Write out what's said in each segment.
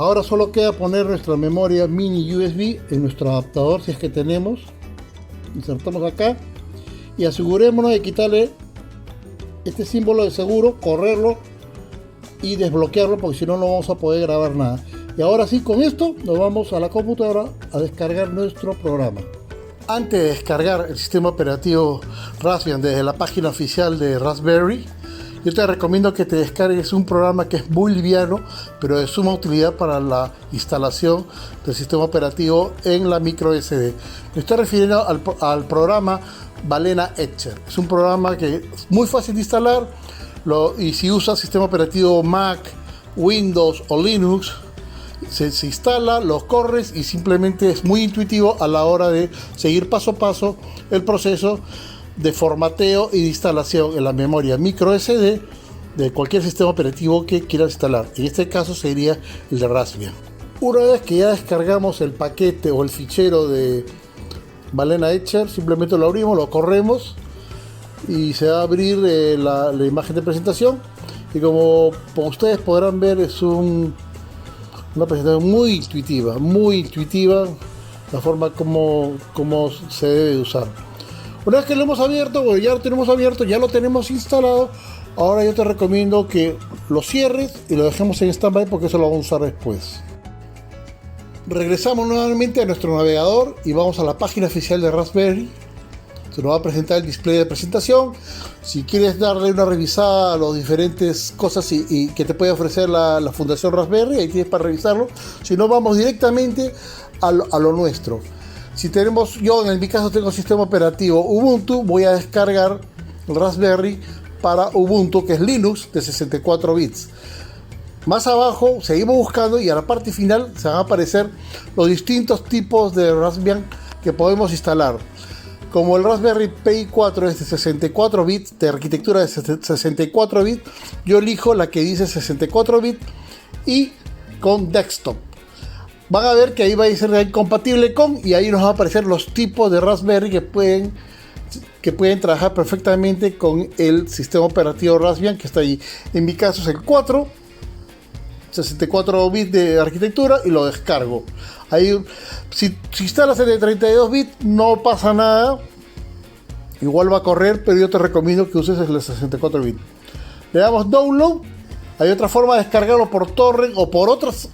Ahora solo queda poner nuestra memoria mini USB en nuestro adaptador, si es que tenemos. Insertamos acá y asegurémonos de quitarle este símbolo de seguro, correrlo y desbloquearlo, porque si no, no vamos a poder grabar nada. Y ahora sí, con esto nos vamos a la computadora a descargar nuestro programa. Antes de descargar el sistema operativo Raspbian desde la página oficial de Raspberry, yo te recomiendo que te descargues un programa que es muy liviano, pero de suma utilidad para la instalación del sistema operativo en la micro SD. Me estoy refiriendo al programa Balena Etcher. Es un programa que es muy fácil de instalar, y si usas sistema operativo Mac, Windows o Linux, se instala, lo corres y simplemente es muy intuitivo a la hora de seguir paso a paso el proceso de formateo y de instalación en la memoria micro SD de cualquier sistema operativo que quieras instalar. En este caso sería el de Raspbian. Una vez que ya descargamos el paquete o el fichero de Balena Etcher, simplemente lo abrimos, lo corremos y se va a abrir la imagen de presentación. Y como ustedes podrán ver, es una presentación muy intuitiva la forma como se debe de usar. Una vez que lo hemos abierto, o ya lo tenemos abierto, ya lo tenemos instalado, ahora yo te recomiendo que lo cierres y lo dejemos en standby, porque eso lo vamos a usar después. Regresamos nuevamente a nuestro navegador y vamos a la página oficial de Raspberry. Se nos va a presentar el display de presentación. Si quieres darle una revisada a las diferentes cosas y que te puede ofrecer la Fundación Raspberry, ahí tienes para revisarlo. Si no, vamos directamente a lo nuestro. Si tenemos, yo en mi caso tengo sistema operativo Ubuntu, voy a descargar el Raspberry para Ubuntu, que es Linux de 64 bits. Más abajo seguimos buscando y a la parte final se van a aparecer los distintos tipos de Raspbian que podemos instalar. Como el Raspberry Pi 4 es de 64 bits, de arquitectura de 64 bits, yo elijo la que dice 64 bits y con desktop. Van a ver que ahí va a ser compatible con, y ahí nos van a aparecer los tipos de Raspberry que pueden trabajar perfectamente con el sistema operativo Raspbian que está ahí. En mi caso es el 4, 64 bits de arquitectura, y lo descargo. Ahí, si instalas el de 32 bits, no pasa nada, igual va a correr, pero yo te recomiendo que uses el de 64 bits. Le damos download. Hay otra forma de descargarlo por torrent o por otros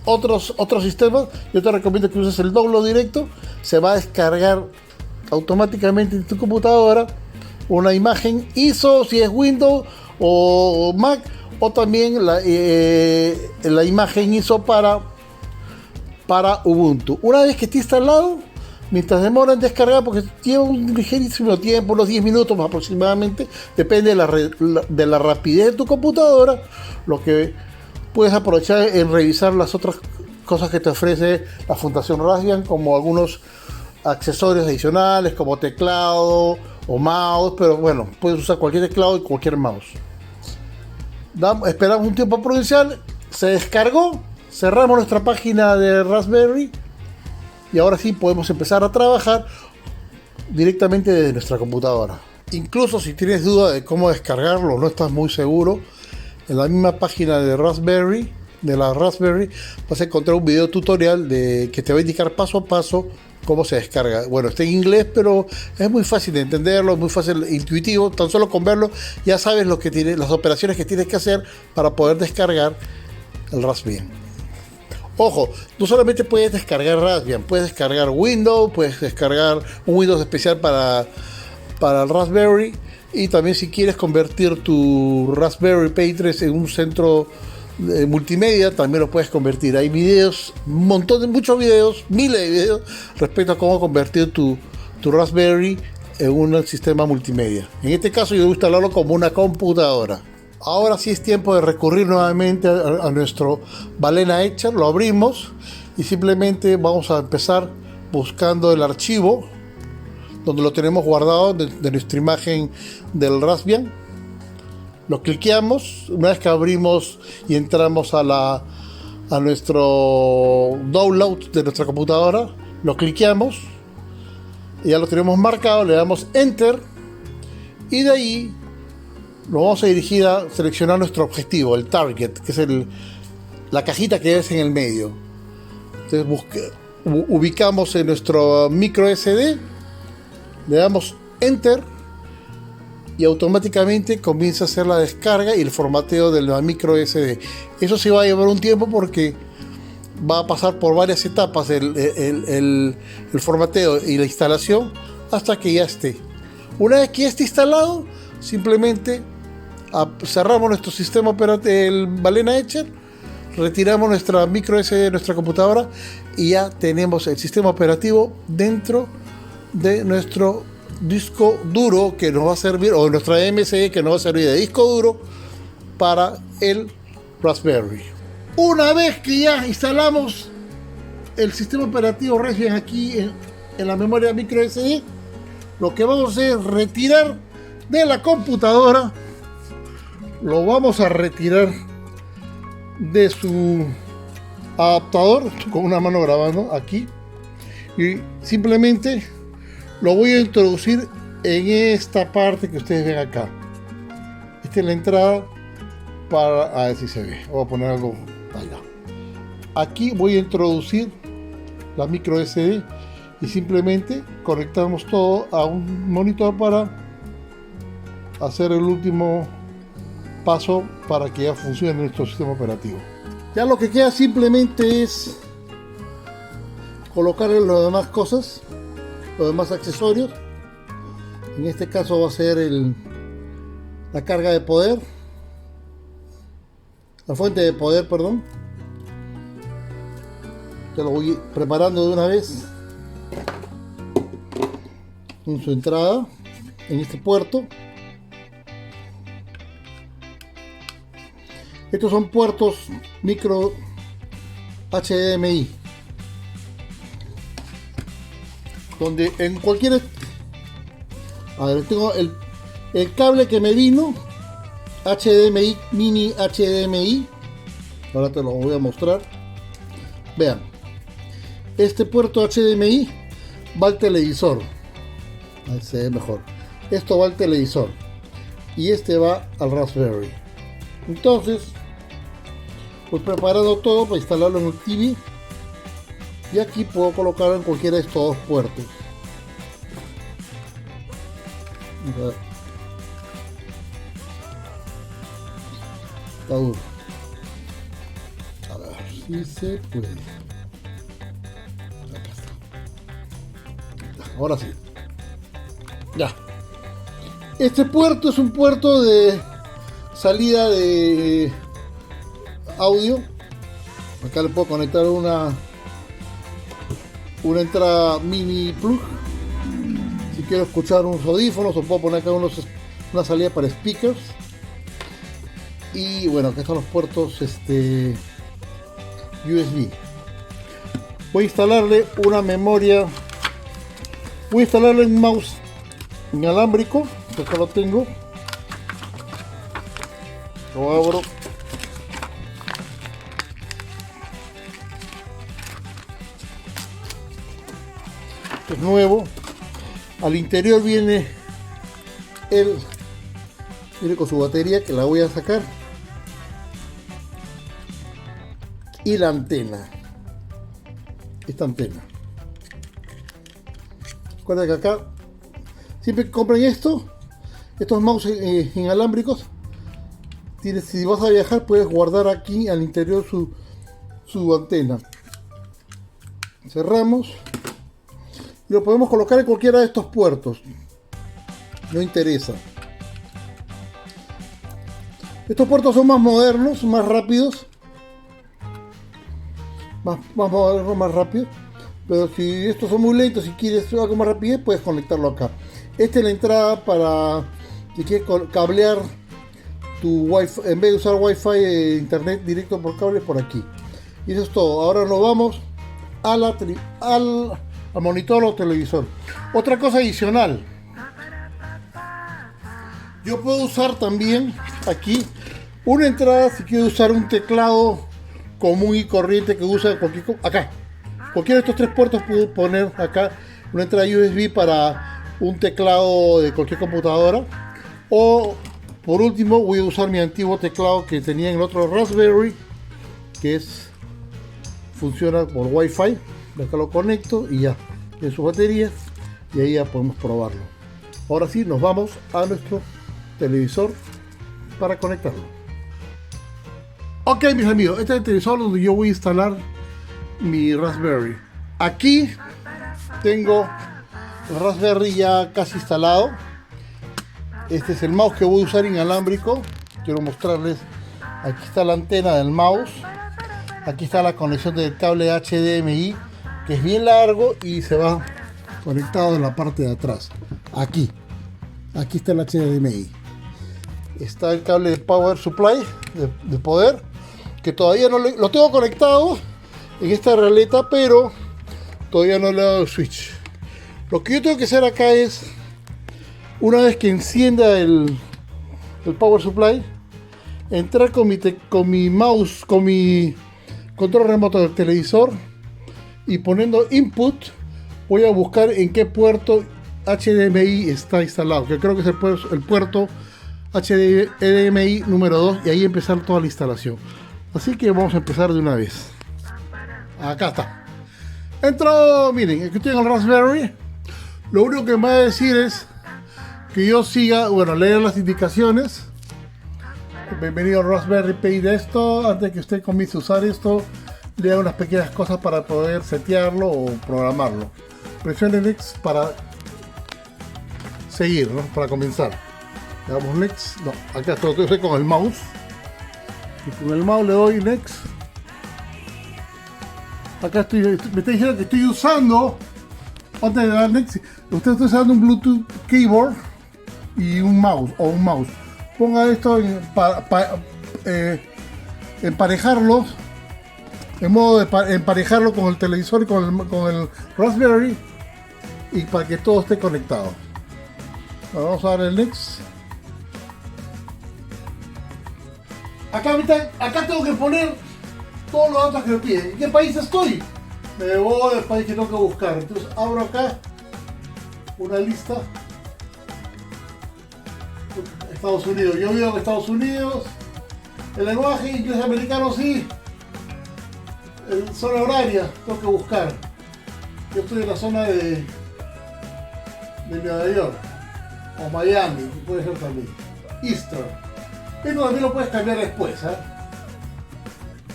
sistemas. Yo te recomiendo que uses el download directo. Se va a descargar automáticamente en tu computadora una imagen ISO, si es Windows o Mac, o también la imagen ISO para Ubuntu. Una vez que esté instalado, mientras demora en descargar, porque lleva un ligerísimo tiempo, unos 10 minutos aproximadamente, depende de la rapidez de tu computadora, lo que puedes aprovechar en revisar las otras cosas que te ofrece la Fundación Raspbian, como algunos accesorios adicionales como teclado o mouse, pero bueno, puedes usar cualquier teclado y cualquier mouse. Esperamos un tiempo prudencial, se descargó, cerramos nuestra página de Raspberry y ahora sí podemos empezar a trabajar directamente desde nuestra computadora. Incluso si tienes duda de cómo descargarlo, no estás muy seguro, en la misma página de la Raspberry vas a encontrar un video tutorial que te va a indicar paso a paso cómo se descarga. Bueno, está en inglés, pero es muy fácil de entenderlo, muy fácil, intuitivo. Tan solo con verlo ya sabes las operaciones que tienes que hacer para poder descargar el Raspbian. Ojo, no solamente puedes descargar Raspbian, puedes descargar Windows, puedes descargar un Windows especial para el Raspberry, y también si quieres convertir tu Raspberry Pi 3 en un centro multimedia, también lo puedes convertir. Hay videos, muchos videos, miles de videos respecto a cómo convertir tu Raspberry en un sistema multimedia. En este caso yo voy a instalarlo como una computadora. Ahora sí es tiempo de recurrir nuevamente a nuestro Balena Etcher. Lo abrimos y simplemente vamos a empezar buscando el archivo donde lo tenemos guardado de nuestra imagen del Raspbian. Lo cliqueamos. Una vez que abrimos y entramos a nuestro download de nuestra computadora, lo cliqueamos y ya lo tenemos marcado. Le damos Enter y de ahí nos vamos a dirigir a seleccionar nuestro objetivo, el target, que es la cajita que ves en el medio. Entonces ubicamos en nuestro micro SD, le damos Enter y automáticamente comienza a hacer la descarga y el formateo de la micro SD. Eso sí va a llevar un tiempo porque va a pasar por varias etapas el formateo y la instalación hasta que ya esté. Una vez que ya esté instalado, simplemente cerramos nuestro sistema operativo, el Balena Etcher, retiramos nuestra micro SD de nuestra computadora y ya tenemos el sistema operativo dentro de nuestro disco duro que nos va a servir, o nuestra MSI que nos va a servir de disco duro para el Raspberry. Una vez que ya instalamos el sistema operativo Raspbian aquí en la memoria micro SD, lo que vamos a hacer es retirar de la computadora, lo vamos a retirar de su adaptador con una mano grabando aquí y simplemente lo voy a introducir en esta parte que ustedes ven acá. Esta es la entrada para, a ver si se ve, voy a poner algo allá. Aquí voy a introducir la micro SD y simplemente conectamos todo a un monitor para hacer el último paso para que ya funcione nuestro sistema operativo. Ya lo que queda simplemente es colocarle las demás cosas, los demás accesorios. En este caso va a ser la carga de poder, la fuente de poder, perdón. Ya lo voy preparando de una vez en su entrada en este puerto. Estos son puertos micro HDMI, donde en cualquier, a ver, tengo el cable que me vino HDMI, mini HDMI. Ahora te lo voy a mostrar. Vean, este puerto HDMI va al televisor. Ahí se ve mejor. Esto va al televisor y este va al Raspberry. Entonces voy preparando todo para instalarlo en el TV y aquí puedo colocarlo en cualquiera de estos dos puertos. Está duro. A ver si se puede. Acá está. Ahora sí. Ya. Este puerto es un puerto de salida de audio. Acá le puedo conectar una entrada mini plug si quiero escuchar unos audífonos, o puedo poner acá una salida para speakers. Y bueno, acá están los puertos USB. Voy a instalarle una memoria, voy a instalarle un mouse inalámbrico, que acá lo tengo. Lo abro. Es nuevo. Al interior viene con su batería, que la voy a sacar, y la antena. Esta antena. Recuerda que acá siempre que compren estos mouse inalámbricos, si vas a viajar puedes guardar aquí al interior su antena. Cerramos y lo podemos colocar en cualquiera de estos puertos, no interesa. Estos puertos son más modernos, más rápidos, más modernos, más rápidos. Pero si estos son muy lentos y quieres algo más rápido, puedes conectarlo acá. Esta es la entrada para si quieres cablear tu Wi-Fi, en vez de usar Wi-Fi internet directo por cable, por aquí. Y eso es todo. Ahora nos vamos al monitor o televisor. Otra cosa adicional, yo puedo usar también aquí una entrada si quiero usar un teclado común y corriente que usa acá. Cualquiera de estos tres puertos puedo poner acá una entrada USB para un teclado de cualquier computadora. O por último voy a usar mi antiguo teclado que tenía en el otro Raspberry, que es funciona por Wi-Fi. Acá lo conecto y ya, en su batería, y ahí ya podemos probarlo. Ahora sí, nos vamos a nuestro televisor para conectarlo. Ok, mis amigos, este es el televisor donde yo voy a instalar mi Raspberry. Aquí tengo el Raspberry ya casi instalado. Este es el mouse que voy a usar inalámbrico. Quiero mostrarles. Aquí está la antena del mouse. Aquí está la conexión del cable HDMI, que es bien largo y se va conectado en la parte de atrás. Aquí está el HDMI. Está el cable de Power Supply, de poder, que todavía no lo tengo conectado en esta releta, pero todavía no le he dado el switch. Lo que yo tengo que hacer acá es, una vez que encienda el Power Supply, entrar con mi mouse, con mi control remoto del televisor, y poniendo input voy a buscar en qué puerto HDMI está instalado, que creo que es el puerto HDMI número 2, y ahí empezar toda la instalación. Así que vamos a empezar de una vez. Acá está. Entro, miren, aquí estoy en el Raspberry. Lo único que me va a decir es que yo siga, bueno, leer las indicaciones. Bienvenido al Raspberry Pi de esto. Antes que usted comience a usar esto, lea unas pequeñas cosas para poder setearlo o programarlo. Presione Next para seguir, ¿no? Para comenzar. Le damos Next. No, acá estoy con el mouse. Y con el mouse le doy Next. Acá me está diciendo que estoy usando, antes de dar Next, usted está usando un Bluetooth keyboard y un mouse, Ponga esto emparejarlos, en modo de emparejarlo con el televisor y con el Raspberry, y para que todo esté conectado. Vamos a dar el Next. Acá tengo que poner todos los datos que me piden. ¿En qué país estoy? Me voy al país que tengo que buscar. Entonces abro acá una lista. Estados Unidos. Yo vivo en Estados Unidos. El lenguaje inglés americano sí. En zona horaria tengo que buscar. Yo estoy en la zona de Nueva York. O Miami, puede ser también. Eastern. Esto también lo puedes cambiar después, ¿eh?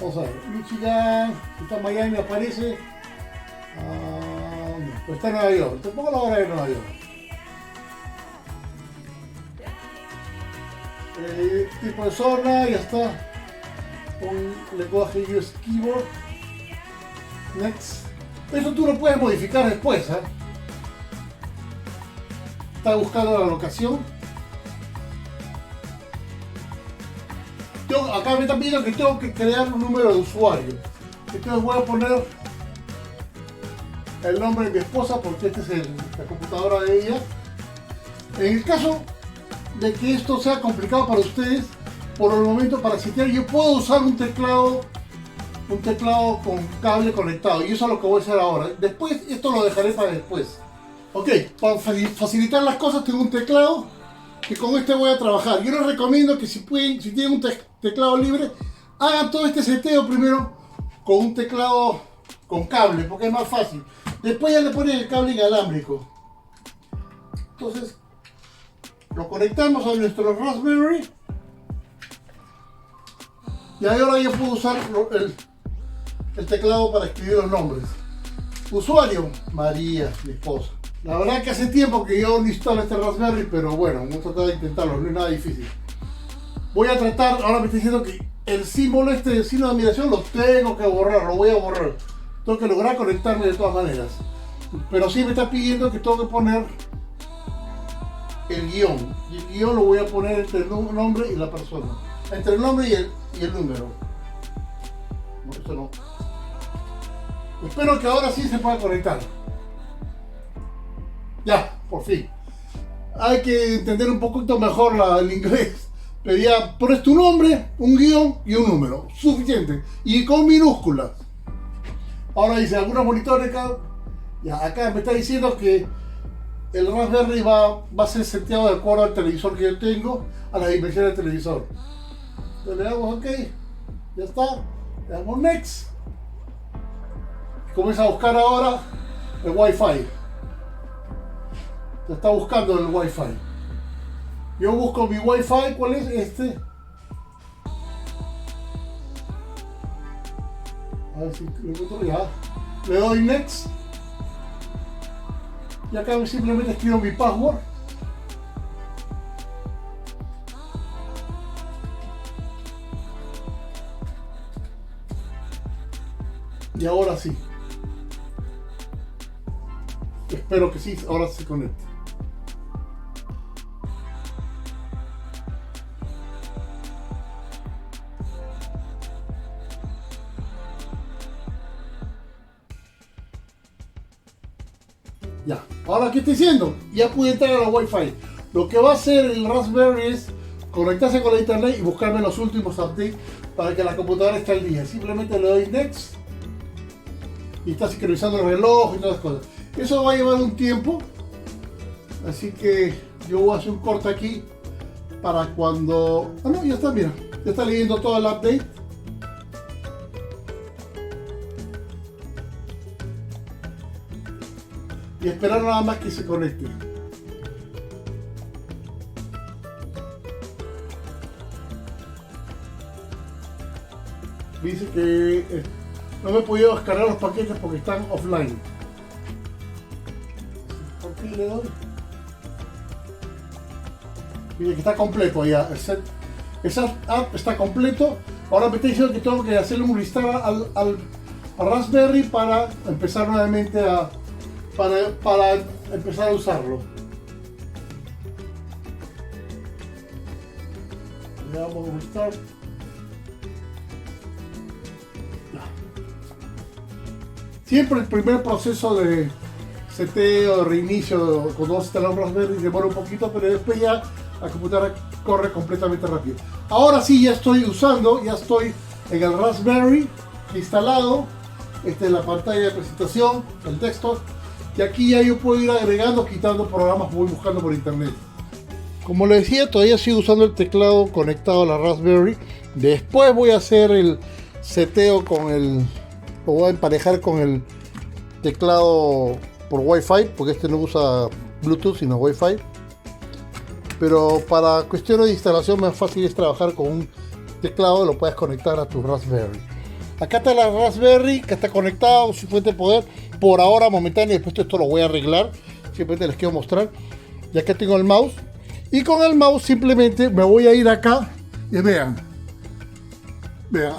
Vamos a ver, Michigan, si está Miami aparece. No, pues está en Nueva York. Te pongo la hora de Nueva York. Tipo de zona, ya está. Un lenguaje US Keyboard. Next. Eso tú lo puedes modificar después, ¿eh? Está buscando la locación. Acá me están pidiendo que tengo que crear un número de usuario. Entonces voy a poner el nombre de mi esposa, porque este es la computadora de ella. En el caso de que esto sea complicado para ustedes, por el momento, para setear, yo puedo usar un teclado con cable conectado, y eso es lo que voy a hacer ahora. Después, esto lo dejaré para después. Ok, para facilitar las cosas tengo un teclado que con este voy a trabajar. Yo les recomiendo que si tienen un teclado libre, hagan todo este seteo primero con un teclado con cable, porque es más fácil. Después ya le ponen el cable inalámbrico. Entonces lo conectamos a nuestro Raspberry, y ahora yo puedo usar el teclado para escribir los nombres. Usuario, María, mi esposa. La verdad que hace tiempo que yo no instalo este Raspberry, pero bueno, vamos a tratar de intentarlo, no es nada difícil. Voy a tratar, ahora me está diciendo que el símbolo el signo de admiración lo tengo que borrar, lo voy a borrar. Tengo que lograr conectarme de todas maneras. Pero sí me está pidiendo que tengo que poner el guión. Y el guión lo voy a poner entre el nombre y la persona. Entre el nombre y el número. No, esto no. Espero que ahora sí se pueda conectar. Ya, por fin. Hay que entender un poquito mejor el inglés. Pero ya pones tu nombre, un guión y un número. Suficiente. Y con minúsculas. Ahora dice, algunos monitores acá. Ya, acá me está diciendo que el Raspberry va a ser seteado de acuerdo al televisor que yo tengo, a las dimensiones del televisor. Entonces le damos OK. Ya está. Le damos Next. Comienza a buscar ahora el Wi-Fi. Te está buscando el Wi-Fi. Yo busco mi Wi-Fi. ¿Cuál es este? A ver si lo encuentro ya. Le doy Next. Y acá simplemente escribo mi password. Y ahora sí. Espero que sí, ahora se conecte. Ya, ahora ¿qué estoy diciendo? Ya pude entrar a la Wi-Fi. Lo que va a hacer el Raspberry es conectarse con la internet y buscarme los últimos updates para que la computadora esté al día. Simplemente le doy Next y está sincronizando el reloj y todas las cosas. Eso va a llevar un tiempo, así que yo voy a hacer un corte aquí para cuando... Ah, no, ya está, mira, ya está leyendo todo el update. Y esperar nada más que se conecte. Dice que no me he podido descargar los paquetes porque están offline. ¿Por qué le doy? Mire que está completo ya. El app está completo. Ahora me está diciendo que tengo que hacerle un restart al Raspberry para empezar nuevamente para empezar a usarlo. Le damos un restart. Siempre el primer proceso de seteo, de reinicio, cuando vas a instalar un Raspberry demora un poquito, pero después ya la computadora corre completamente rápido. Ahora sí, ya estoy usando, ya estoy en el Raspberry instalado. Esta es la pantalla de presentación, el texto. Y aquí ya yo puedo ir agregando, quitando programas, voy buscando por internet. Como les decía, todavía sigo usando el teclado conectado a la Raspberry. Después voy a hacer el seteo lo voy a emparejar con el teclado por Wi-Fi, porque este no usa Bluetooth sino Wi-Fi. Pero para cuestiones de instalación más fácil es trabajar con un teclado, lo puedes conectar a tu Raspberry. Acá está la Raspberry que está conectado, su fuente de poder, por ahora momentáneo, después esto lo voy a arreglar, simplemente les quiero mostrar. Y acá tengo el mouse, y con el mouse simplemente me voy a ir acá, y vean,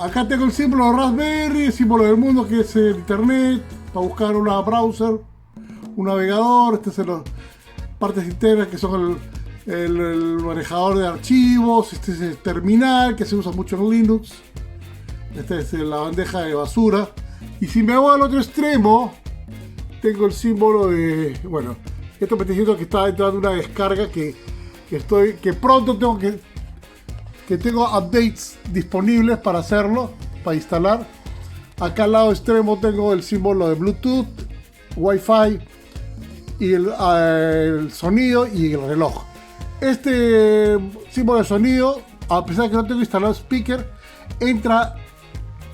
acá tengo el símbolo de Raspberry, el símbolo del mundo que es el internet, para buscar una browser, un navegador, estas son las partes internas que son el manejador de archivos, este es el terminal que se usa mucho en Linux. Esta es la bandeja de basura. Y si me voy al otro extremo, tengo el símbolo de... Bueno, esto me está diciendo que está entrando una descarga que pronto tengo que tengo updates disponibles para hacerlo, para instalar. Acá al lado extremo tengo el símbolo de Bluetooth, Wi-Fi y el sonido y el reloj. Este símbolo de sonido, a pesar de que no tengo instalado speaker,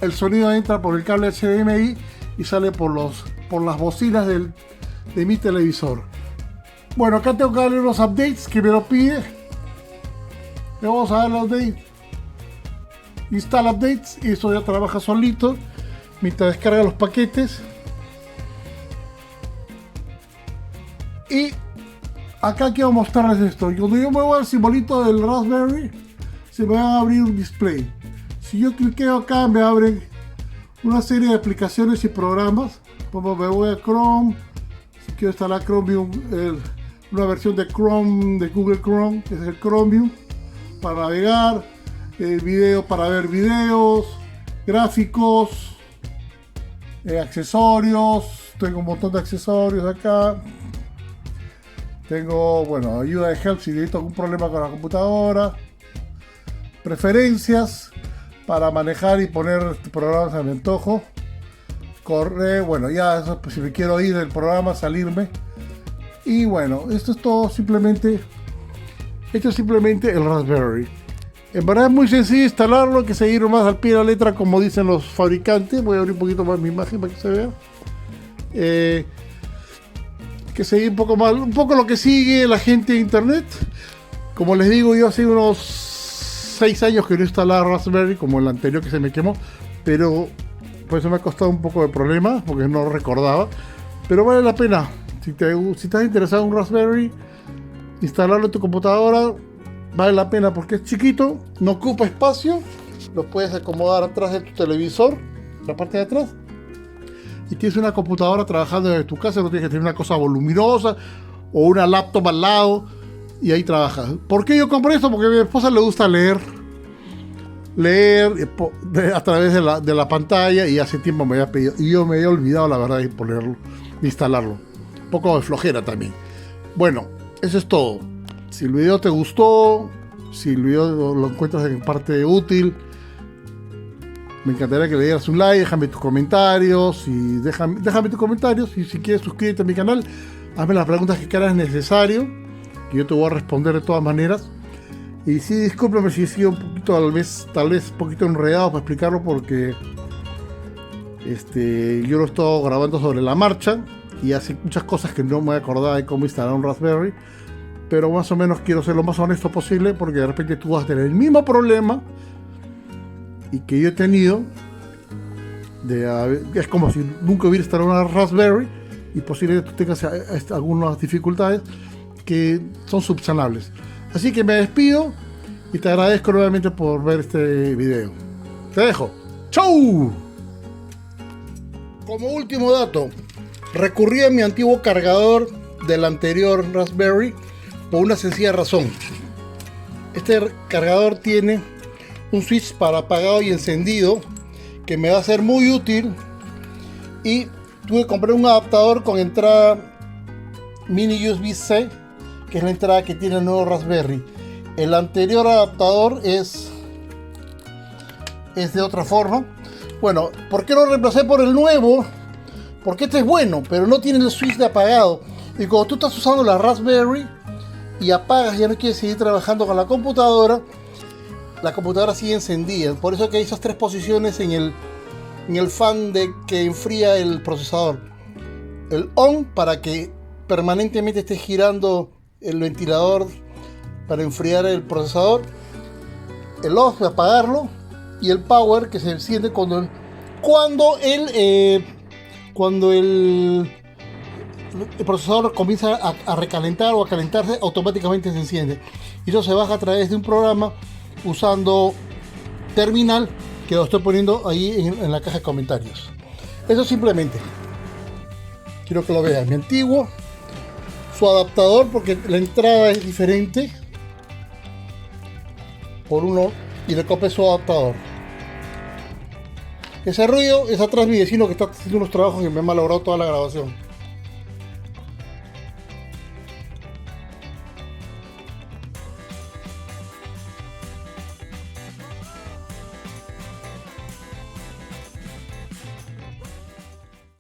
el sonido entra por el cable HDMI y sale por las bocinas de mi televisor. Bueno, acá tengo que darle unos updates que me lo pide. Le vamos a dar los updates. Install updates y esto ya trabaja solito mientras descarga los paquetes. Y acá quiero mostrarles esto. Cuando yo muevo el simbolito del Raspberry, se me va a abrir un display. Si yo cliqueo acá, me abren una serie de aplicaciones y programas. Como me voy a Chrome, si quiero instalar Chromium, una versión de Chrome, de Google Chrome, que es el Chromium, para navegar, video para ver videos, gráficos, accesorios. Tengo un montón de accesorios acá. Tengo, bueno, ayuda de help si necesito algún problema con la computadora. Preferencias para manejar y poner programas a mi antojo. Corre, bueno, ya eso, pues, si me quiero ir del programa, salirme. Y bueno, esto es todo simplemente. Esto es simplemente el Raspberry. En verdad es muy sencillo instalarlo, hay que seguir más al pie de la letra como dicen los fabricantes. Voy a abrir un poquito más mi imagen para que se vea. que seguir un poco mal, un poco lo que sigue la gente de internet. Como les digo, yo hace unos 6 años que no instalaba Raspberry, como el anterior que se me quemó, pero por eso me ha costado un poco de problema, porque no lo recordaba. Pero vale la pena, si estás interesado en un Raspberry, instalarlo en tu computadora, vale la pena porque es chiquito, no ocupa espacio, lo puedes acomodar atrás de tu televisor, la parte de atrás, y tienes una computadora trabajando desde tu casa, no tienes que tener una cosa voluminosa o una laptop al lado, y ahí trabajas. ¿Por qué yo compré esto? Porque a mi esposa le gusta leer a través de la pantalla, y hace tiempo me había pedido, y yo me había olvidado la verdad de ponerlo, de instalarlo. Un poco de flojera también. Bueno, eso es todo. Si el video te gustó, si el video lo encuentras en parte útil, me encantaría que le dieras un like, déjame tus comentarios, déjame tus comentarios, y si quieres suscríbete a mi canal, hazme las preguntas que creas necesario, que yo te voy a responder de todas maneras. Y sí, discúlpame si he sido un poquito, tal vez un poquito enredado para explicarlo, porque yo lo he estado grabando sobre la marcha y hace muchas cosas que no me acordaba de cómo instalar un Raspberry, pero más o menos quiero ser lo más honesto posible, porque de repente tú vas a tener el mismo problema y que yo he tenido, es como si nunca hubiera instalado una Raspberry, y posiblemente tú tengas algunas dificultades que son subsanables. Así que me despido y te agradezco nuevamente por ver este video. Te dejo. ¡Chau! Como último dato, recurrí a mi antiguo cargador del anterior Raspberry por una sencilla razón. Este cargador tiene un switch para apagado y encendido que me va a ser muy útil, y tuve que comprar un adaptador con entrada mini USB-C, que es la entrada que tiene el nuevo Raspberry. El anterior adaptador es de otra forma. Bueno, ¿por qué lo reemplacé por el nuevo? Porque este es bueno, pero no tiene el switch de apagado. Y cuando tú estás usando la Raspberry y apagas, ya no quieres seguir trabajando con la computadora sigue encendida. Por eso que hay esas 3 posiciones en el fan de que enfría el procesador. El on, para que permanentemente esté girando el ventilador para enfriar el procesador. El off, de apagarlo. Y el power, que se enciende cuando el procesador comienza a recalentar o a calentarse, automáticamente se enciende. Y eso se baja a través de un programa usando terminal, que lo estoy poniendo ahí en la caja de comentarios. Eso simplemente. Quiero que lo vean. Mi antiguo, su adaptador, porque la entrada es diferente por uno, y le copié su adaptador. Ese ruido es atrás mi vecino, que está haciendo unos trabajos y me ha malogrado toda la grabación.